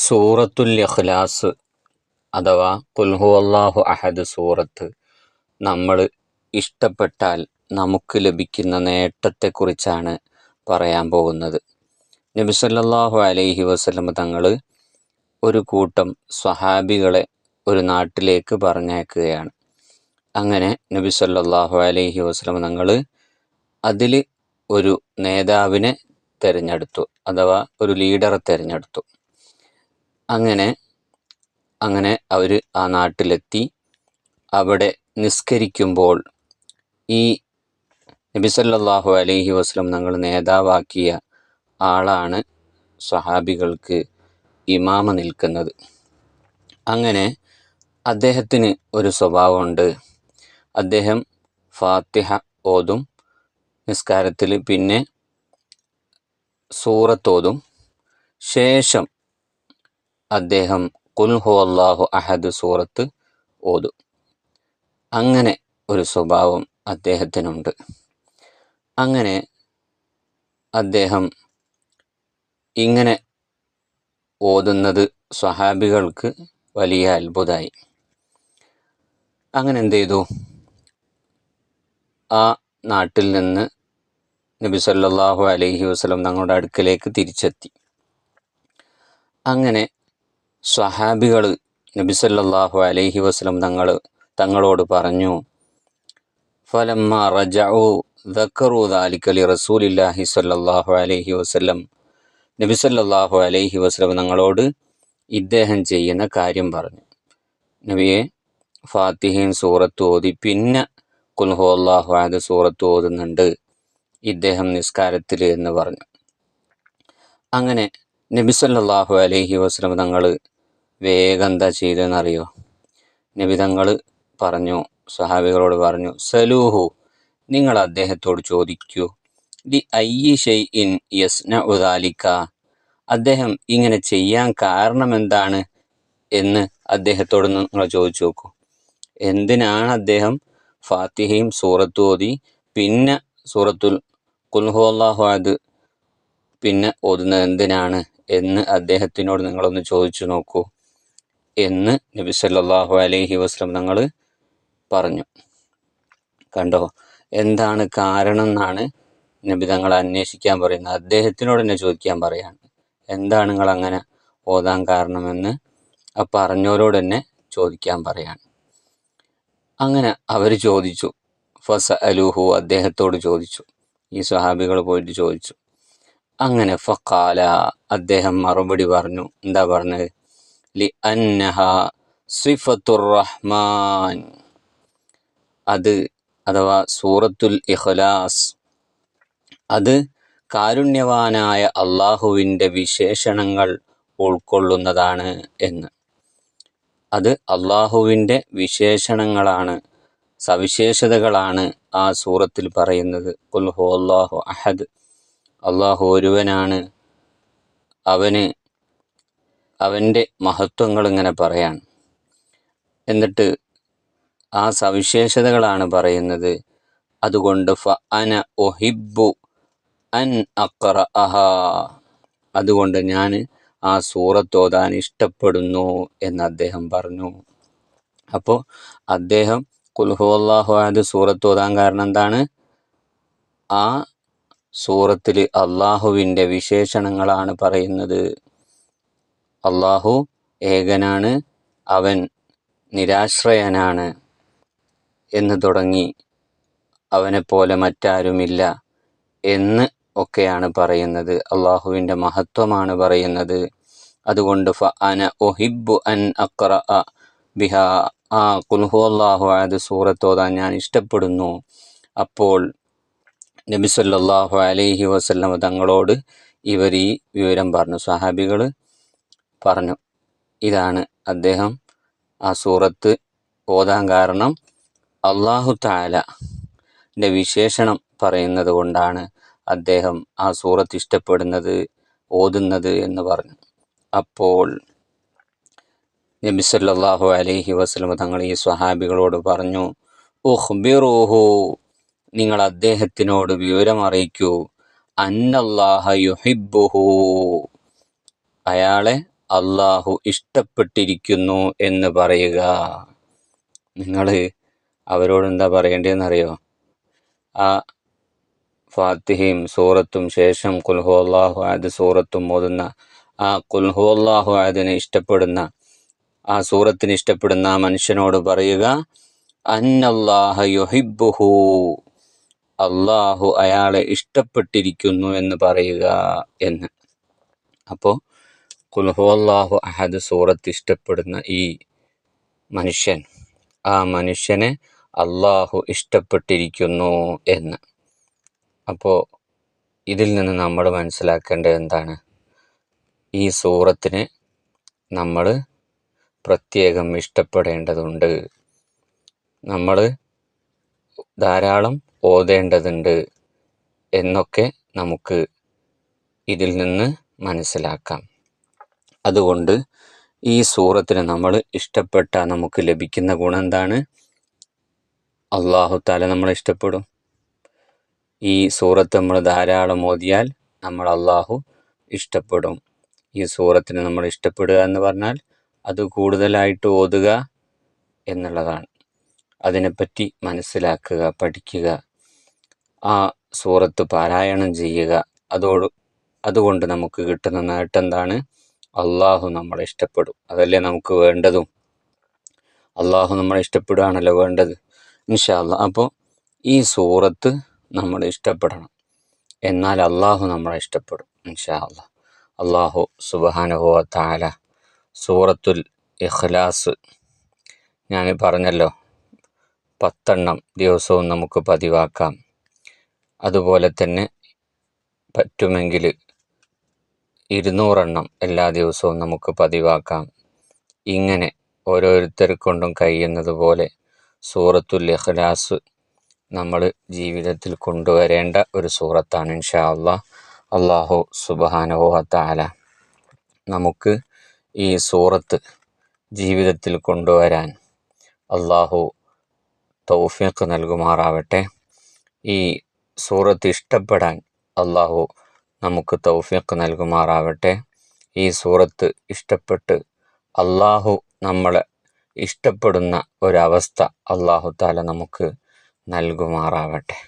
സൂറത്തുൽ ഇഖ്ലാസ് അഥവാ ഖുൽ ഹുവല്ലാഹു അഹദ് സൂറത്ത് നമ്മൾ ഇഷ്ടപ്പെട്ടാൽ നമുക്ക് ലഭിക്കുന്ന നേട്ടത്തെക്കുറിച്ചാണ് പറയാൻ പോകുന്നത്. നബി സല്ലല്ലാഹു അലൈഹി വസല്ലം തങ്ങൾ ഒരു കൂട്ടം സ്വഹാബികളെ ഒരു നാട്ടിലേക്ക് പറഞ്ഞയക്കുകയാണ്. അങ്ങനെ നബി സല്ലല്ലാഹു അലൈഹി വസല്ലം തങ്ങൾ അതിൽ ഒരു നേതാവിനെ തിരഞ്ഞെടുത്തു, അഥവാ ഒരു ലീഡറെ തിരഞ്ഞെടുത്തു. അങ്ങനെ അവർ ആ നാട്ടിലെത്തി. അവിടെ നിസ്കരിക്കുമ്പോൾ ഈ നബി സല്ലല്ലാഹു അലൈഹി വസല്ലം തങ്ങൾ നേതാവാക്കിയ ആളാണ് സ്വഹാബികൾക്ക് ഇമാമ നിൽക്കുന്നത്. അങ്ങനെ അദ്ദേഹത്തിന് ഒരു സ്വഭാവമുണ്ട്. അദ്ദേഹം ഫാത്തിഹ ഓതും നിസ്കാരത്തിൽ, പിന്നെ സൂറത്തോതും, ശേഷം അദ്ദേഹം ഖുൽ ഹുവല്ലാഹു അഹദ് സൂറത്ത് ഓതും. അങ്ങനെ ഒരു സ്വഭാവം അദ്ദേഹത്തിനുണ്ട്. അങ്ങനെ അദ്ദേഹം ഇങ്ങനെ ഓതുന്നത് സ്വഹാബികൾക്ക് വലിയ അത്ഭുതമായി. അങ്ങനെ എന്ത് ചെയ്തു? ആ നാട്ടിൽ നിന്ന് നബി സല്ലല്ലാഹു അലൈഹി വസല്ലം തങ്ങളുടെ അടുക്കലേക്ക് തിരിച്ചെത്തി. അങ്ങനെ സ്വഹാബികൾ നബി സല്ലല്ലാഹു അലൈഹി വസല്ലം തങ്ങളോട് പറഞ്ഞു, ഫലമ്മ റജഉ ദക്കറു ദാലിക ലിറസൂലില്ലാഹി സ്വല്ലല്ലാഹു അലൈഹി വസല്ലം, നബി സല്ലല്ലാഹു അലൈഹി വസല്ലം തങ്ങളോട് ഇദ്ദേഹം ചെയ്യുന്ന കാര്യം പറഞ്ഞു. നബിയെ, ഫാത്തിഹയും സൂറത്ത് ഓതി പിന്നെ ഖുൽ ഹുവല്ലാഹു അഹദ് സൂറത്ത് ഓതുന്നുണ്ട് ഇദ്ദേഹം നിസ്കാരത്തിൽ എന്ന് പറഞ്ഞു. അങ്ങനെ നബി സല്ലല്ലാഹു അലൈഹി വസല്ലം തങ്ങൾ വേഗം എന്താ ചെയ്തതെന്നറിയോ? നബി തങ്ങൾ പറഞ്ഞു, സ്വഹാബികളോട് പറഞ്ഞു, സലൂഹു, നിങ്ങൾ അദ്ദേഹത്തോട് ചോദിക്കൂ, ലി അയ്യി ഷൈഇൻ യസ്നഉ ദാലിക, അദ്ദേഹം ഇങ്ങനെ ചെയ്യാൻ കാരണം എന്താണ് എന്ന് അദ്ദേഹത്തോട് നിങ്ങൾ ചോദിച്ചു നോക്കൂ. എന്തിനാണ് അദ്ദേഹം ഫാത്തിഹയും സൂറത്ത് ഓതി പിന്നെ സൂറത്തുൽ ഖുൽ ഹുവല്ലാഹു അഹദ് പിന്നെ ഓതുന്നത് എന്തിനാണ് എന്ന് അദ്ദേഹത്തിനോട് നിങ്ങളൊന്ന് ചോദിച്ചു നോക്കൂ എന്ന് നബി സല്ലല്ലാഹു അലൈഹി വസല്ലം തങ്ങൾ പറഞ്ഞു. കണ്ടോ, എന്താണ് കാരണം എന്നാണ് നബി തങ്ങൾ അന്വേഷിക്കാൻ പറയുന്നത്. അദ്ദേഹത്തിനോട് തന്നെ ചോദിക്കാൻ പറയാണ്, എന്താണ് നിങ്ങൾ അങ്ങനെ ഓതാൻ കാരണമെന്ന് ആ പറഞ്ഞവരോട് തന്നെ ചോദിക്കാൻ പറയാണ്. അങ്ങനെ അവർ ചോദിച്ചു. ഫസഅലുഹു, അദ്ദേഹത്തോട് ചോദിച്ചു. ഈ സ്വഹാബികൾ പോയിട്ട് ചോദിച്ചു. അങ്ങനെ ഫഖാല, അദ്ദേഹം മറുപടി പറഞ്ഞു. എന്താ പറഞ്ഞത്? ലി അന്നഹ സിഫത്തുർ റഹ്മാൻ, അത് അഥവാ സൂറത്തുൽ ഇഖ്ലാസ് അത് കാരുണ്യവാനായ അള്ളാഹുവിൻ്റെ വിശേഷണങ്ങൾ ഉൾക്കൊള്ളുന്നതാണ് എന്ന്. അത് അള്ളാഹുവിൻ്റെ വിശേഷണങ്ങളാണ്, സവിശേഷതകളാണ് ആ സൂറത്തിൽ പറയുന്നത്. ഖുൽ ഹുവല്ലാഹു അഹദ്, അള്ളാഹു ഒരുവനാണ്, അവൻ്റെ മഹത്വങ്ങൾ ഇങ്ങനെ പറയാണ്. എന്നിട്ട് ആ സവിശേഷതകളാണ് പറയുന്നത്. അതുകൊണ്ട് ഫഅന ഉഹിബ്ബു അൻ അഖ്റഅഹ, അതുകൊണ്ട് ഞാൻ ആ സൂറത്ത് ഓതാൻ ഇഷ്ടപ്പെടുന്നു എന്ന് അദ്ദേഹം പറഞ്ഞു. അപ്പോൾ അദ്ദേഹം ഖുൽ ഹുവല്ലാഹു അഹദ് സൂറത്ത് ഓതാൻ കാരണം എന്താണ്? ആ സൂറത്തിൽ അള്ളാഹുവിൻ്റെ വിശേഷണങ്ങളാണ് പറയുന്നത്. അള്ളാഹു ഏകനാണ്, അവൻ നിരാശ്രയനാണ് എന്ന് തുടങ്ങി അവനെപ്പോലെ മറ്റാരുമില്ല എന്ന് ഒക്കെയാണ് പറയുന്നത്. അള്ളാഹുവിൻ്റെ മഹത്വമാണ് പറയുന്നത്. അതുകൊണ്ട് ഫഅന ഉഹിബ്ബു അൻ അഖ്റഅ ബിഹാ, ആ ഖുൽ ഹുവല്ലാഹു അഹദ് സൂറത്ത് ഓതാൻ ഞാൻ ഇഷ്ടപ്പെടുന്നു. അപ്പോൾ നബി സല്ലല്ലാഹു അലൈഹി വസല്ലം തങ്ങളോട് ഇവർ ഈ വിവരം പറഞ്ഞു. സ്വഹാബികൾ പറഞ്ഞു, ഇതാണ് അദ്ദേഹം ആ സൂറത്ത് ഓതാൻ കാരണം അല്ലാഹു തആലയുടെ വിശേഷണം പറയുന്നത് കൊണ്ടാണ് അദ്ദേഹം ആ സൂറത്ത് ഇഷ്ടപ്പെടുന്നത്, ഓതുന്നത് എന്ന് പറഞ്ഞു. അപ്പോൾ നബി സല്ലല്ലാഹു അലൈഹി വസല്ലം തങ്ങൾ ഈ സ്വഹാബികളോട് പറഞ്ഞു, ഉഖ്ബിറൂഹു, നിങ്ങൾ അദ്ദേഹത്തിനോട് വിവരം അറിയിക്കൂ, അന്നല്ലാഹ യുഹിബ്ബുഹു, അയാളെ അള്ളാഹു ഇഷ്ടപ്പെട്ടിരിക്കുന്നു എന്ന് പറയുക. നിങ്ങൾ അവരോട് എന്താ പറയേണ്ടതെന്നറിയോ? ആ ഫാത്തിഹയും സൂറത്തും ശേഷം ഖുൽ ഹുവല്ലാഹു അഹദ് സൂറത്തും ഓതുന്ന ആ ഖുൽ ഹുവല്ലാഹു അഹദിനെ ഇഷ്ടപ്പെടുന്ന ആ സൂറത്തിന് ഇഷ്ടപ്പെടുന്ന ആ മനുഷ്യനോട് പറയുക, അന്നല്ലാഹ യുഹിബ്ബുഹു, അള്ളാഹു അയാളെ ഇഷ്ടപ്പെട്ടിരിക്കുന്നു എന്ന് പറയുക എന്ന്. അപ്പോൾ ഖുൽ ഹുവല്ലാഹു അഹദ് സൂറത്ത് ഇഷ്ടപ്പെടുന്ന ഈ മനുഷ്യൻ, ആ മനുഷ്യനെ അള്ളാഹു ഇഷ്ടപ്പെട്ടിരിക്കുന്നു എന്ന്. അപ്പോൾ ഇതിൽ നിന്ന് നമ്മൾ മനസ്സിലാക്കേണ്ടത് എന്താണ്? ഈ സൂറത്തിനെ നമ്മൾ പ്രത്യേകം ഇഷ്ടപ്പെടേണ്ടതുണ്ട്, നമ്മൾ ധാരാളം ഓതേണ്ടതുണ്ട് എന്നൊക്കെ നമുക്ക് ഇതിൽ നിന്ന് മനസ്സിലാക്കാം. അതുകൊണ്ട് ഈ സൂറത്തിനെ നമ്മൾ ഇഷ്ടപ്പെട്ടാൽ നമുക്ക് ലഭിക്കുന്ന ഗുണം എന്താണ്? അല്ലാഹു തആല നമ്മളെ ഇഷ്ടപ്പെടും. ഈ സൂറത്ത് നമ്മൾ ധാരാളം ഓതിയാൽ നമ്മൾ അല്ലാഹു ഇഷ്ടപ്പെടും. ഈ സൂറത്തിനെ നമ്മൾ ഇഷ്ടപ്പെടുക എന്ന് പറഞ്ഞാൽ അത് കൂടുതലായിട്ട് ഓതുക എന്നുള്ളതാണ്. അതിനെപ്പറ്റി മനസ്സിലാക്കുക, പഠിക്കുക, ആ സൂറത്ത് പാരായണം ചെയ്യുക. അതുകൊണ്ട് നമുക്ക് കിട്ടുന്ന നേട്ടം എന്താണ്? അല്ലാഹു നമ്മളെ ഇഷ്ടപ്പെടും. അതല്ലേ നമുക്ക് വേണ്ടതും. അല്ലാഹു നമ്മളെ ഇഷ്ടപ്പെടുകയാണല്ലോ വേണ്ടത്, ഇൻഷാ അല്ലാഹ്. അപ്പോൾ ഈ സൂറത്ത് നമ്മൾ ഇഷ്ടപ്പെടണം, എന്നാൽ അല്ലാഹു നമ്മളെ ഇഷ്ടപ്പെടും ഇൻഷാ അല്ലാഹ്. അല്ലാഹു സുബ്ഹാനഹു വ തആല സൂറത്തുൽ ഇഖ്ലാസ് ഞാൻ പറഞ്ഞല്ലോ, 10 ദിവസവും നമുക്ക് പതിവാക്കാം. അതുപോലെ തന്നെ പറ്റുമെങ്കിൽ 200 എല്ലാ ദിവസവും നമുക്ക് പതിവാക്കാം. ഇങ്ങനെ ഓരോരുത്തർക്കൊണ്ടും കഴിയുന്നത് പോലെ സൂറത്തുൽ ഇഖ്ലാസ് നമ്മൾ ജീവിതത്തിൽ കൊണ്ടുവരേണ്ട ഒരു സൂറത്താണ് ഇൻഷാ അല്ലാഹ്. അല്ലാഹു സുബ്ഹാനഹു വ തആല നമുക്ക് ഈ സൂറത്ത് ജീവിതത്തിൽ കൊണ്ടുവരാൻ അല്ലാഹു തൗഫീഖ് നൽകുമാറാവട്ടെ. ഈ സൂറത്ത് ഇഷ്ടപ്പെടാൻ അല്ലാഹു നമുക്ക് തൗഫീഖ് നൽകുമാറാവട്ടെ. ഈ സൂറത്ത് ഇഷ്ടപ്പെട്ട് അല്ലാഹു നമ്മളെ ഇഷ്ടപ്പെടുന്ന ഒരവസ്ഥ അല്ലാഹു തആല നമുക്ക് നൽകുമാറാവട്ടെ.